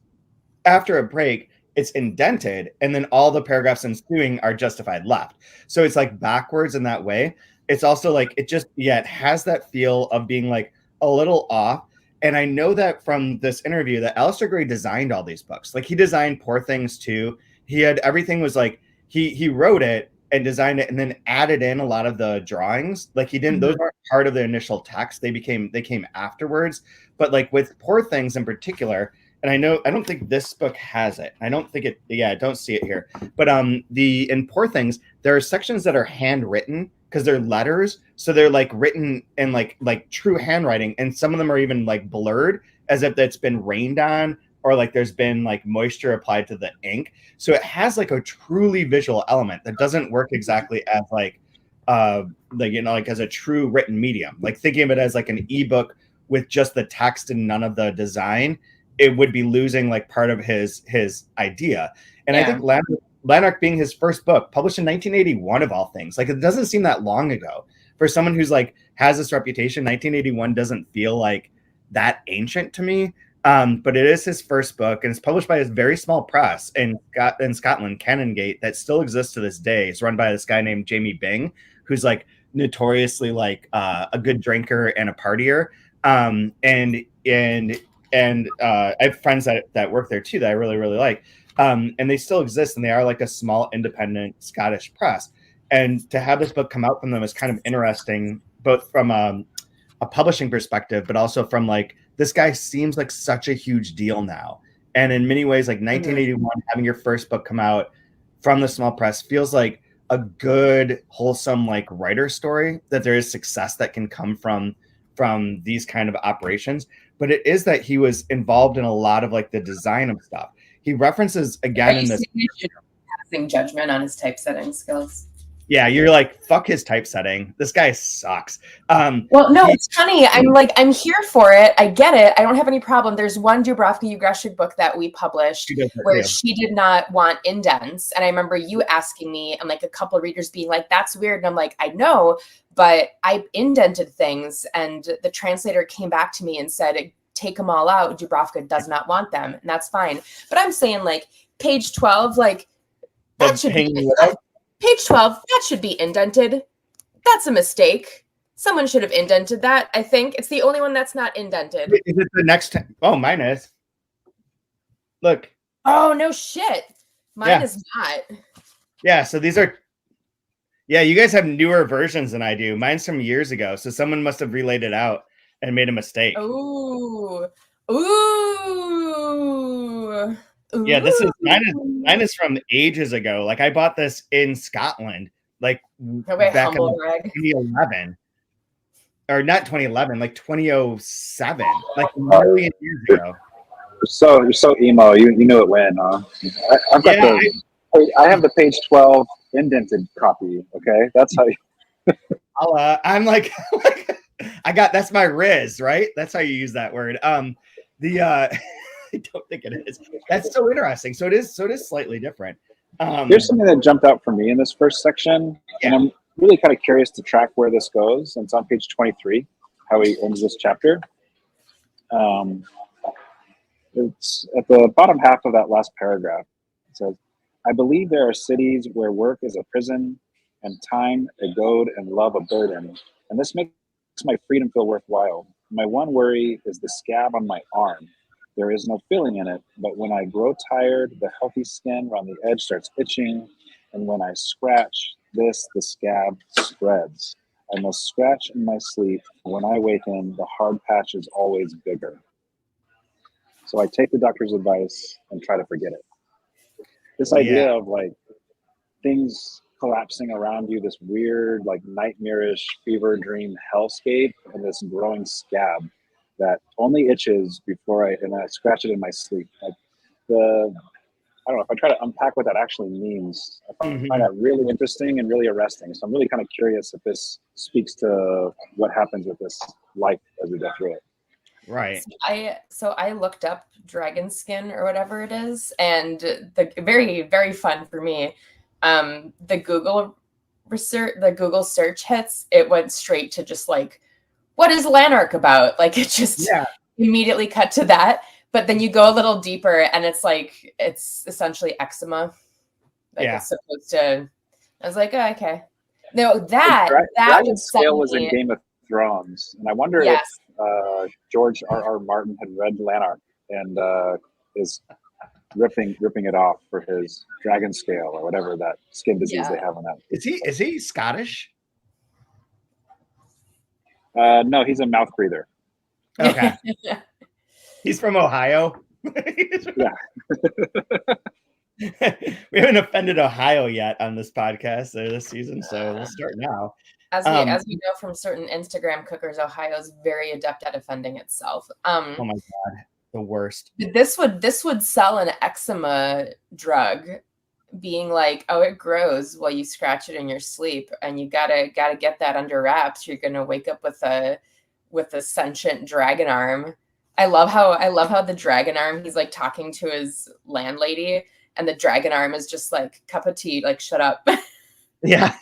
after a break, it's indented, and then all the paragraphs ensuing are justified left. So it's like backwards in that way. It's also like, it has that feel of being like a little off. And I know that from this interview that Alasdair Gray designed all these books. Like, he designed Poor Things too. He had everything was like, he wrote it and designed it and then added in a lot of the drawings. Like, he didn't, those aren't part of the initial text. They came afterwards. But like with Poor Things in particular, and I don't think this book has it. I don't think it, I don't see it here. But in Poor Things, there are sections that are handwritten because they're letters. So they're like written in like true handwriting. And some of them are even like blurred as if that's been rained on, or like there's been like moisture applied to the ink. So it has like a truly visual element that doesn't work exactly as like as a true written medium. Like, thinking of it as like an ebook with just the text and none of the design, it would be losing like part of his idea. And I think Lanark being his first book, published in 1981 of all things, like, it doesn't seem that long ago for someone who's like has this reputation. 1981 doesn't feel like that ancient to me. But it is his first book, and it's published by a very small press in Scotland, Canongate, that still exists to this day. It's run by this guy named Jamie Bing, who's like notoriously like a good drinker and a partier. And I have friends that work there too that I really, really like. And they still exist, and they are like a small independent Scottish press. And to have this book come out from them is kind of interesting, both from a publishing perspective, but also from like, this guy seems like such a huge deal now. And in many ways, like 1981, having your first book come out from the small press feels like a good, wholesome, like writer story, that there is success that can come from these kind of operations. But it is that he was involved in a lot of like the design of stuff. He references again in this passing judgment on his typesetting skills. Yeah, you're like, fuck his typesetting. This guy sucks. Well, no, it's funny. I'm here for it. I get it. I don't have any problem. There's one Dubravka Ugreshik book that we published where she did not want indents. And I remember you asking me, and like a couple of readers being like, that's weird. And I'm like, I know, but I indented things. And the translator came back to me and said, take them all out. Dubravka does not want them. And that's fine. But I'm saying, like, page 12, like, that should be Page 12, that should be indented. That's a mistake. Someone should have indented that, I think. It's the only one that's not indented. Is it the next? Oh, mine is. Look. Oh, no shit. Mine is not. Yeah, so these are... Yeah, you guys have newer versions than I do. Mine's from years ago, so someone must have relayed it out and made a mistake. Ooh. Yeah, mine is from ages ago. Like, I bought this in Scotland, like back in 2011, or not 2011, like 2007, like a million years ago. You're so emo. You knew it when. I've got I have the page 12 indented copy. Okay, that's how. I'm like, that's my Riz, right? That's how you use that word. I don't think it is. That's so interesting. So it is slightly different. There's something that jumped out for me in this first section, and really kind of curious to track where this goes. And it's on page 23, how he ends this chapter. It's at the bottom half of that last paragraph. It says, I believe there are cities where work is a prison and time a goad and love a burden. And this makes my freedom feel worthwhile. My one worry is the scab on my arm. There is no feeling in it, but when I grow tired, the healthy skin around the edge starts itching. And when I scratch the scab spreads. I must scratch in my sleep. When I waken, the hard patch is always bigger. So I take the doctor's advice and try to forget it. This idea of like things collapsing around you, this weird, like nightmarish fever dream hellscape, and this growing scab that only itches before I scratch it in my sleep. Like I don't know, if I try to unpack what that actually means, I find that really interesting and really arresting. So I'm really kind of curious if this speaks to what happens with this life as we go through it. Right. So I looked up dragon skin or whatever it is, and the very, very fun for me. The Google search hits, it went straight to just like, what is Lanark about? Like it just immediately cut to that. But then you go a little deeper and it's like, it's essentially eczema. Like it's supposed to, I was like, oh, okay. No, that Dragon Scale was in Game of Thrones. And I wonder if George R.R. Martin had read Lanark and is ripping it off for his dragon scale or whatever that skin disease they have on that. Is he Scottish? No, he's a mouth breather. Okay. He's from Ohio. Yeah. We haven't offended Ohio yet on this podcast this season, so we'll start now. As we know from certain Instagram cookers, Ohio's very adept at offending itself. Oh my God, the worst. This would sell an eczema drug, being like, oh, it grows while you scratch it in your sleep, and you gotta get that under wraps. You're gonna wake up with a sentient dragon arm. I love how the dragon arm, he's like talking to his landlady, and the dragon arm is just like, cup of tea, like shut up. Yeah.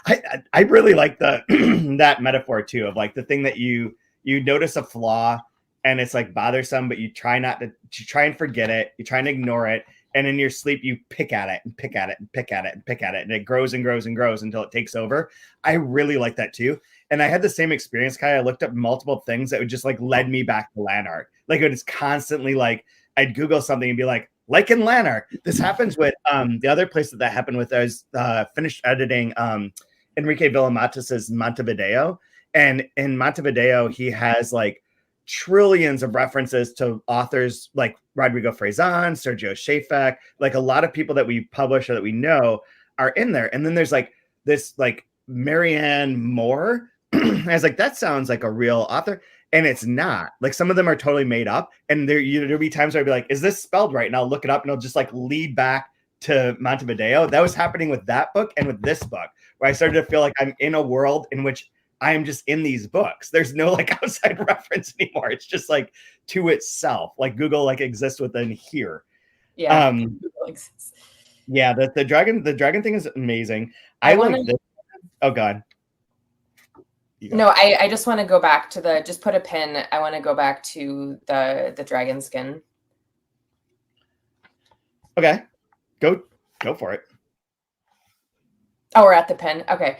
I really like that metaphor too, of like the thing that you notice a flaw and it's like bothersome, but you try and forget it, you try and ignore it, and in your sleep you pick at it and pick at it and pick at it and pick at it, and it grows and grows and grows until it takes over. I really like that too. And I had the same experience, Kai. I looked up multiple things that would just like led me back to Lanark. Like it was constantly like I'd Google something and be like in Lanark. This happens with the other place that happened with. I was finished editing Enrique Villamatas's Montevideo, and in Montevideo he has like trillions of references to authors like Rodrigo Frazan, Sergio Shafak, like a lot of people that we publish or that we know are in there. And then there's like this like Marianne Moore. I was like, that sounds like a real author. And it's not. Like some of them are totally made up. And there'll be times where I'll be like, is this spelled right? And I'll look it up and it'll just like lead back to Montevideo. That was happening with that book and with this book, where I started to feel like I'm in a world in which I am just in these books. There's no like outside reference anymore. It's just like to itself. Like Google like exists within here. Yeah. Yeah. The dragon thing is amazing. I like this. Oh God. No, I just want to go back to just put a pin. I want to go back to the dragon skin. Okay. Go for it. Oh, we're at the pin. Okay.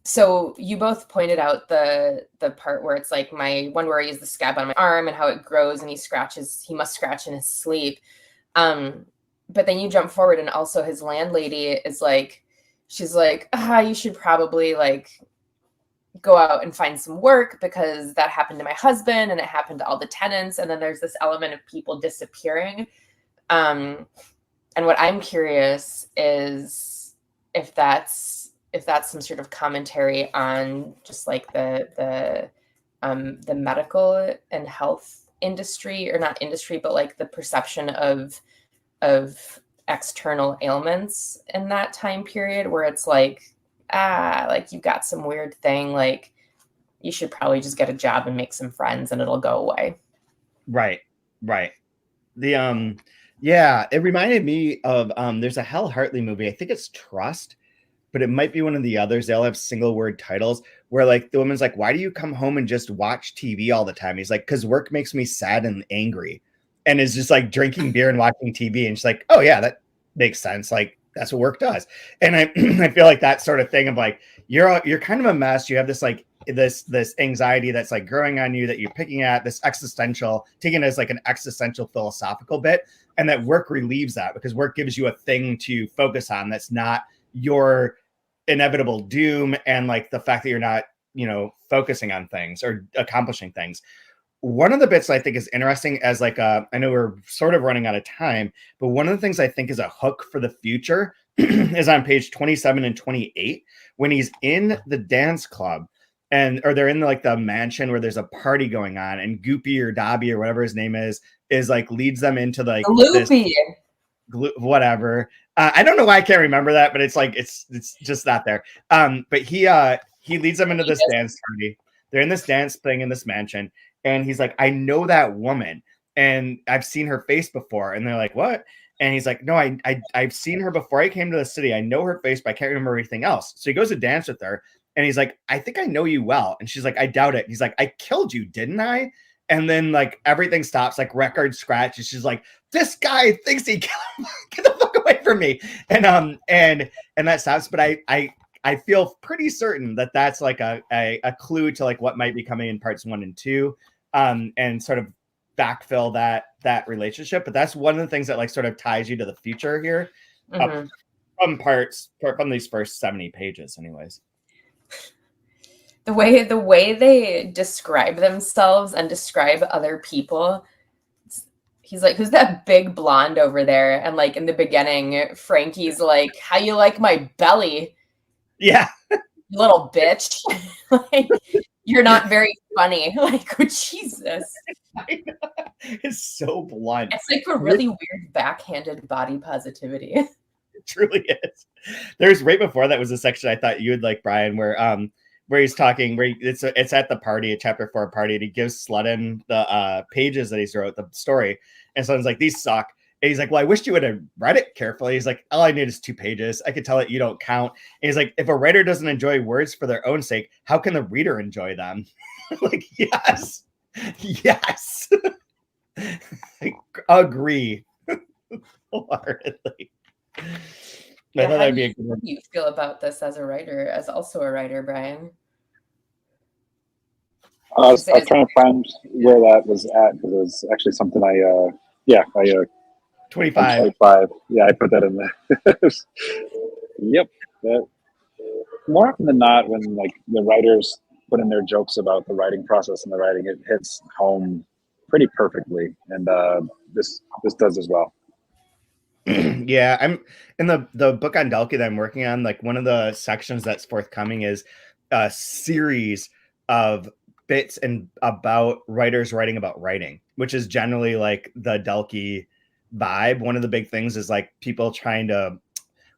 So you both pointed out the part where it's like my one worry is the scab on my arm and how it grows and he must scratch in his sleep. But then you jump forward and also his landlady is like, she's like, you should probably like go out and find some work because that happened to my husband and it happened to all the tenants. And then there's this element of people disappearing. And what I'm curious is if that's some sort of commentary on just like the medical and health industry, or not industry, but like the perception of external ailments in that time period, where it's like you've got some weird thing, like you should probably just get a job and make some friends and it'll go away. Right. The Yeah, it reminded me of there's a Hal Hartley movie. I think it's Trust, but it might be one of the others. They'll have single word titles where like the woman's like, "Why do you come home and just watch TV all the time?" He's like, "Because work makes me sad and angry," and is just like drinking beer and watching TV. And she's like, "Oh yeah, that makes sense. Like that's what work does." And I I feel like that sort of thing of like you're kind of a mess. You have this like this anxiety that's like growing on you that you're picking at, this existential, taking it as like an existential philosophical bit, and that work relieves that because work gives you a thing to focus on that's not your inevitable doom and like the fact that you're not, focusing on things or accomplishing things. One of the bits I think is interesting as like I know we're sort of running out of time, but one of the things I think is a hook for the future is on page 27 and 28 when he's in the dance club or they're in like the mansion where there's a party going on and Goopy or Dobby or whatever his name is like leads them into like Loopy. Whatever. I don't know why I can't remember that, but it's like it's just not there. But he leads them into this dance party. They're in this dance thing in this mansion, and he's like, "I know that woman, and I've seen her face before." And they're like, "What?" And he's like, "No, I've seen her before I came to the city. I know her face, but I can't remember anything else." So he goes to dance with her, and he's like, "I think I know you well." And she's like, "I doubt it." He's like, "I killed you, didn't I?" And then like everything stops, like record scratch. And she's like, "This guy thinks he killed him. Get the fuck away from me." And that stops. But I feel pretty certain that that's like a clue to like what might be coming in parts 1 and 2, and sort of backfill that relationship. But that's one of the things that like sort of ties you to the future here, from these first 70 pages, anyways. The way they describe themselves and describe other people, he's like, "Who's that big blonde over there?" And like in the beginning, Frankie's like, "How you like my belly?" Yeah. Little bitch. Like, you're not very funny. Like, oh, Jesus. I know. It's so blunt. It's like a really weird backhanded body positivity. It truly is. There's right before that was a section I thought you would like, Brian, where he's talking, it's at the party, a chapter 4 party, and he gives Sludden the pages that he's wrote, the story. And Sludden's like, "These suck." And he's like, "Well, I wish you would have read it carefully." He's like, "All I need is 2 pages. I could tell that you don't count." And he's like, "If a writer doesn't enjoy words for their own sake, how can the reader enjoy them?" Like, yes. Yes. I agree wholeheartedly. Yeah, how do you feel about this as a writer, as also a writer, Brian? I was trying to find where that was at because it was actually something I 25. Yeah, I put that in there. Yep. That, more often than not, when like the writers put in their jokes about the writing process and the writing, it hits home pretty perfectly, and this does as well. Yeah, I'm in the book on Dalkey that I'm working on. Like one of the sections that's forthcoming is a series of bits and about writers writing about writing, which is generally like the Dalkey vibe. One of the big things is like people trying to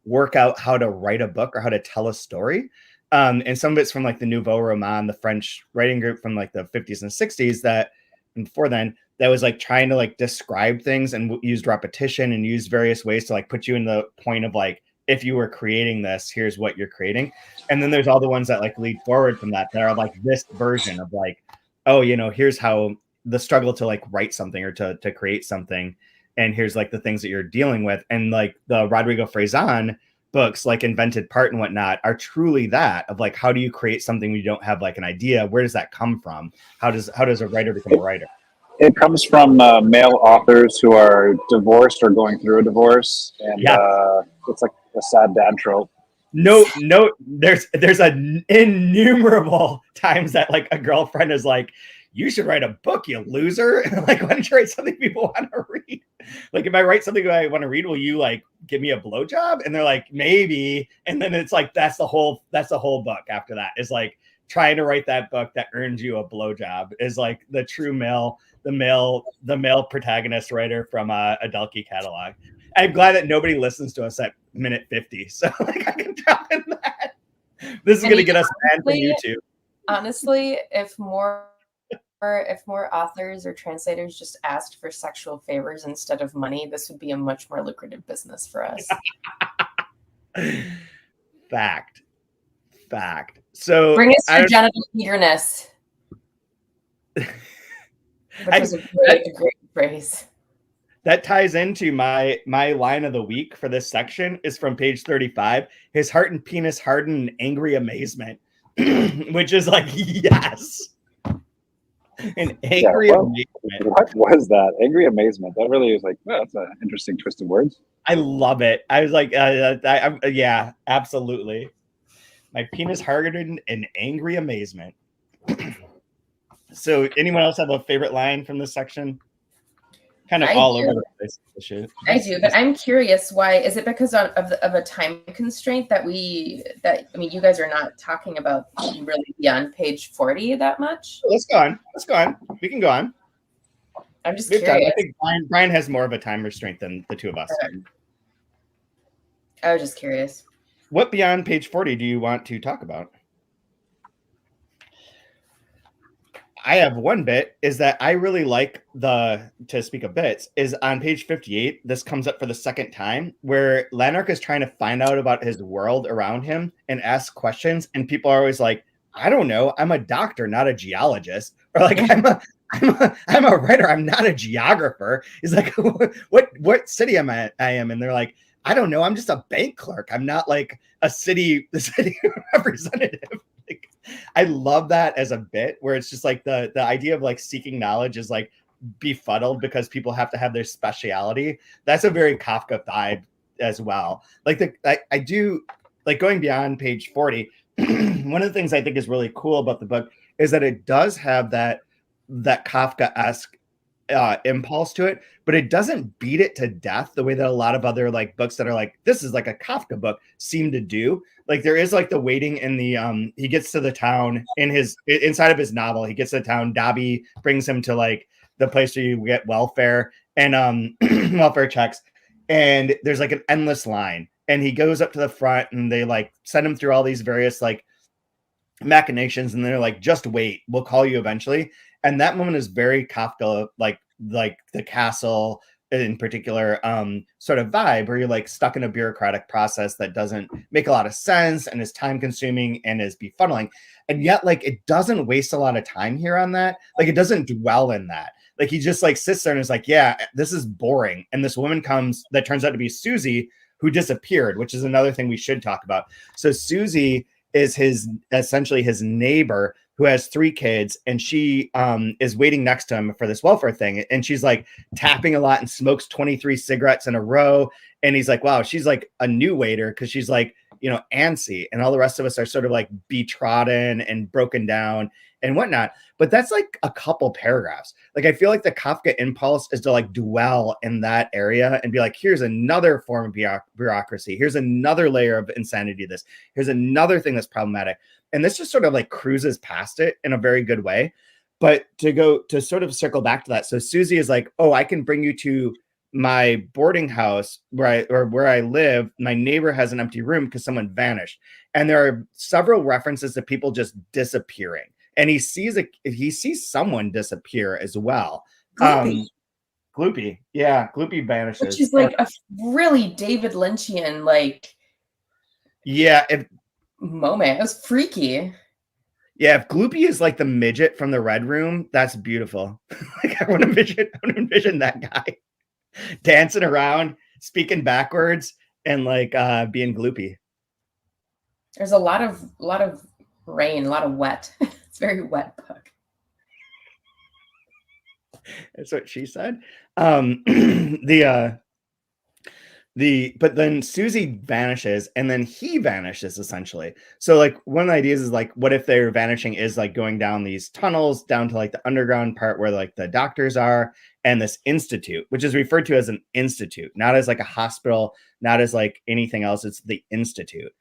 work out how to write a book or how to tell a story. And some of it's from like the Nouveau Roman, the French writing group from like the 50s and 60s that, and before then, that was like trying to like describe things and used repetition and used various ways to like put you in the point of like, if you were creating this, here's what you're creating. And then there's all the ones that like lead forward from that are like this version of like, oh, here's how the struggle to like write something or to create something. And here's like the things that you're dealing with. And like the Rodrigo Frazan books, like Invented Part and whatnot, are truly that of like, how do you create something when you don't have like an idea? Where does that come from? How does a writer become a writer? It comes from male authors who are divorced or going through a divorce, and it's like a sad dad trope. No, there's innumerable times that like a girlfriend is like, "You should write a book, you loser." And like, why don't you write something people want to read? Like, if I write something I want to read, will you like give me a blowjob? And they're like, maybe. And then it's like, that's the whole book after that is like trying to write that book that earns you a blowjob is like the true male protagonist writer from a Dalkey catalog. I'm glad that nobody listens to us at minute 50. So like I can drop in that. This is going to get us banned from YouTube. Honestly, if more more authors or translators just asked for sexual favors instead of money, this would be a much more lucrative business for us. Fact. So bring us your genital eagerness. Which was a great phrase. That ties into my line of the week for this section is from page 35. His heart and penis harden in angry amazement, which is like, yes. An angry amazement. What was that? Angry amazement. That really is like, well, that's an interesting twist of words. I love it. I was like, yeah, absolutely. My penis hardened in angry amazement. So anyone else have a favorite line from this section? Kind of all over the place. I do, but I'm curious, why is it because of a time constraint that you guys are not talking about really beyond page 40 that much? Let's go on. We can go on. I'm just curious. I think Brian has more of a time restraint than the two of us. I was just curious. What beyond page 40 do you want to talk about? I have one bit is that I really like to speak of bits is on page 58. This comes up for the second time where Lanark is trying to find out about his world around him and ask questions. And people are always like, I don't know. I'm a doctor, not a geologist. Or like, I'm a writer. I'm not a geographer. He's like, what city am I am? And they're like, I don't know. I'm just a bank clerk. I'm not like the city representative. Like, I love that as a bit where it's just like the idea of like seeking knowledge is like befuddled because people have to have their speciality. That's a very Kafka vibe as well. Like I do like going beyond page 40. One of the things I think is really cool about the book is that it does have that Kafka-esque impulse to it, but it doesn't beat it to death the way that a lot of other like books that are like, this is like a Kafka book seem to do. Like there is like the waiting in the he gets to the town inside of his novel, he gets to the town, Dobby brings him to like the place where you get welfare and welfare checks, and there's like an endless line, and he goes up to the front and they like send him through all these various like machinations, and they're like, just wait, we'll call you eventually. And that moment is very Kafka, like the castle in particular sort of vibe where you're like stuck in a bureaucratic process that doesn't make a lot of sense and is time consuming and is befuddling. And yet like it doesn't waste a lot of time here on that. Like it doesn't dwell in that. Like he just like sits there and is like, yeah, this is boring. And this woman comes that turns out to be Susie, who disappeared, which is another thing we should talk about. So Susie is essentially his neighbor who has 3 kids, and she is waiting next to him for this welfare thing. And she's like tapping a lot and smokes 23 cigarettes in a row. And he's like, wow, she's like a new waiter because she's like, antsy. And all the rest of us are sort of like betrodden and broken down and whatnot. But that's like a couple paragraphs. Like, I feel like the Kafka impulse is to like dwell in that area and be like, here's another form of bureaucracy. Here's another layer of insanity to this. Here's another thing that's problematic. And this just sort of like cruises past it in a very good way. But to sort of circle back to that. So Susie is like, oh, I can bring you to my boarding house where I live. My neighbor has an empty room because someone vanished. And there are several references to people just disappearing. And he sees someone disappear as well. Gloopy. Yeah, Gloopy vanishes. Which is like a really David Lynchian, like... Yeah, moment. It was freaky. Yeah, if Gloopy is like the midget from the Red Room, that's beautiful. Like I want to envision that guy dancing around, speaking backwards, and like being Gloopy. There's a lot of rain, a lot of wet. It's a very wet book. That's what she said. But then Susie vanishes and then he vanishes essentially. So like one of the ideas is like, what if their vanishing is like going down these tunnels down to like the underground part where like the doctors are and this institute, which is referred to as an institute, not as like a hospital, not as like anything else. It's the institute,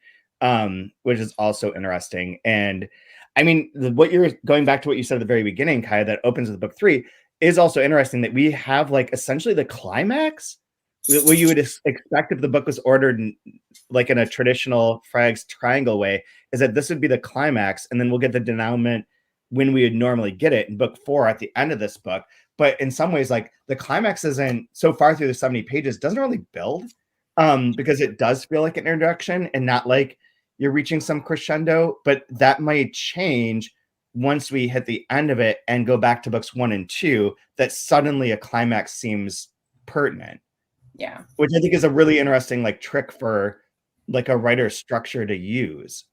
which is also interesting. And I mean, what you're going back to what you said at the very beginning, Kaija, that opens with book 3 is also interesting that we have like essentially the climax. What you would expect if the book was ordered like in a traditional Fragg's triangle way is that this would be the climax, and then we'll get the denouement when we would normally get it in book 4 at the end of this book. But in some ways, like the climax isn't so far through the 70 pages, doesn't really build because it does feel like an introduction and not like you're reaching some crescendo. But that might change once we hit the end of it and go back to books 1 and 2, that suddenly a climax seems pertinent. Yeah. Which I think is a really interesting like trick for like a writer's structure to use.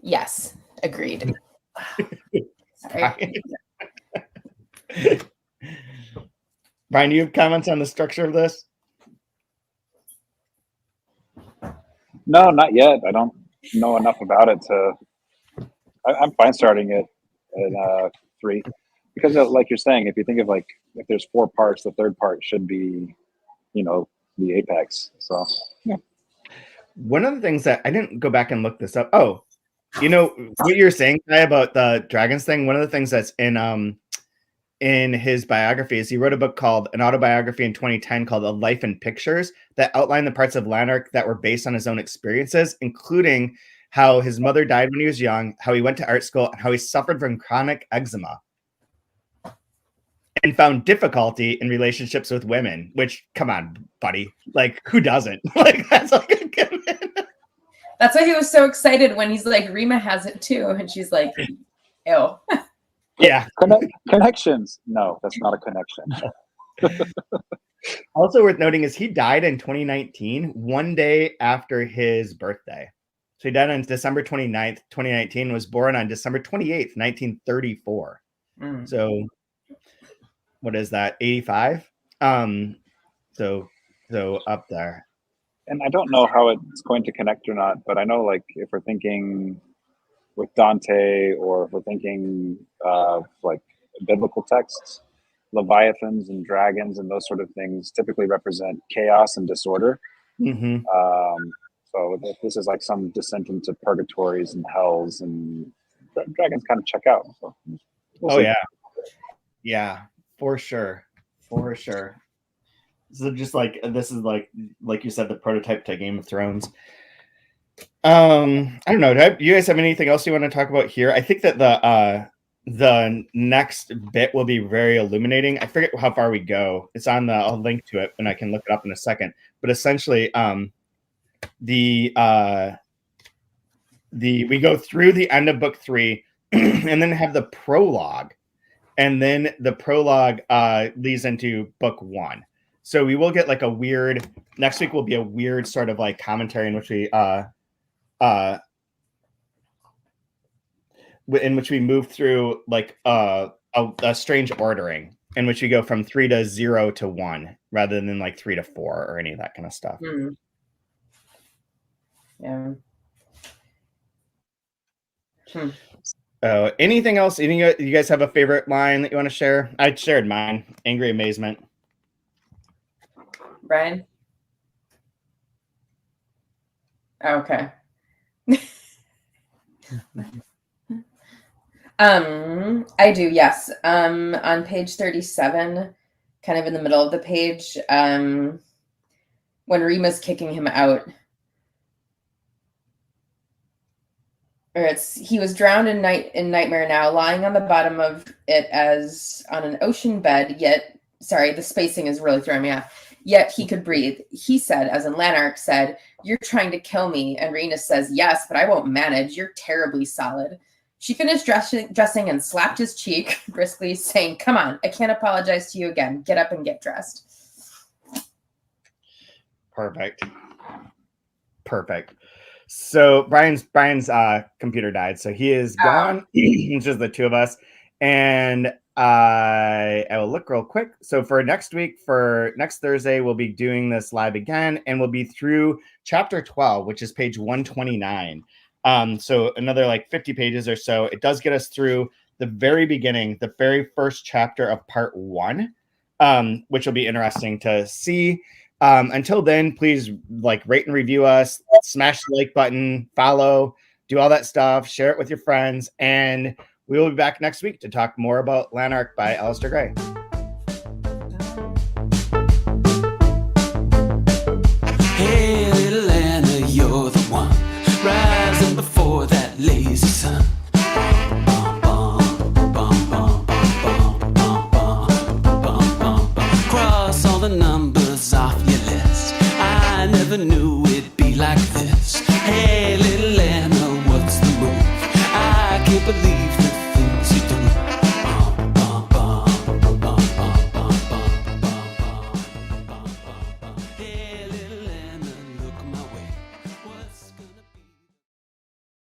Yes, agreed. Sorry. Brian, do you have comments on the structure of this? No, not yet. I don't know enough about it to. I'm fine starting it at 3, because like you're saying, if you think of like if there's 4 parts, the third part should be, the apex. So yeah. One of the things that I didn't go back and look this up. Oh, what you're saying about the dragons thing. One of the things that's in his biography is he wrote a book called an autobiography in 2010 called A Life in Pictures that outlined the parts of Lanark that were based on his own experiences, including how his mother died when he was young, how he went to art school, and how he suffered from chronic eczema and found difficulty in relationships with women, which, come on, buddy. Like, who doesn't? Like, that's like a given. That's why he was so excited when he's like, Rima has it too. And she's like, ew. Yeah. Connections. No, that's not a connection. Also worth noting is he died in 2019, one day after his birthday. So he died on December 29th, 2019, was born on December 28th, 1934. So what is that, 85? So up there. And I don't know how it's going to connect or not, but I know like if we're thinking with Dante or if we're thinking of like biblical texts, Leviathans and dragons and those sort of things typically represent chaos and disorder. Mm-hmm. So if this is like some descent into purgatories and hells, and dragons kind of check out. So we'll see. Yeah, for sure. So just like this is like you said, the prototype to Game of Thrones. I don't know. Do you guys have anything else you want to talk about here? I think that the next bit will be very illuminating. I forget how far we go. It's on I'll link to it and I can look it up in a second. But essentially, we go through the end of book 3 and then have the prologue. And then the prologue leads into book 1. So we will get like a weird, next week will be a weird sort of like commentary in which we move through like a strange ordering in which we go from 3 to 0 to 1 rather than like 3 to 4 or any of that kind of stuff. Yeah. Anything else? You guys have a favorite line that you want to share? I shared mine. Angry amazement. Brian? Okay. I do, yes. On page 37, kind of in the middle of the page, when Rima's kicking him out, he was drowned in nightmare now, lying on the bottom of it as on an ocean bed, yet, sorry, the spacing is really throwing me off. Yet he could breathe. He said, as in Lanark said, "You're trying to kill me." And Rena says, "Yes, but I won't manage. You're terribly solid." She finished dressing and slapped his cheek briskly, saying, "Come on, I can't apologize to you again. Get up and get dressed." Perfect. So Brian's computer died, so he is gone. It's just the two of us, and I will look real quick. So for next week, for next Thursday, we'll be doing this live again, and we'll be through chapter 12, which is page 129. So another like 50 pages or so. It does get us through the very beginning, the very first chapter of part 1, which will be interesting to see. Until then, please like rate and review us, smash the like button, follow, do all that stuff, share it with your friends, and we will be back next week to talk more about Lanark by Alasdair Gray. Hey, little Anna, you're the one. Rise the numbers off your list. I never knew it'd be like this. Hey,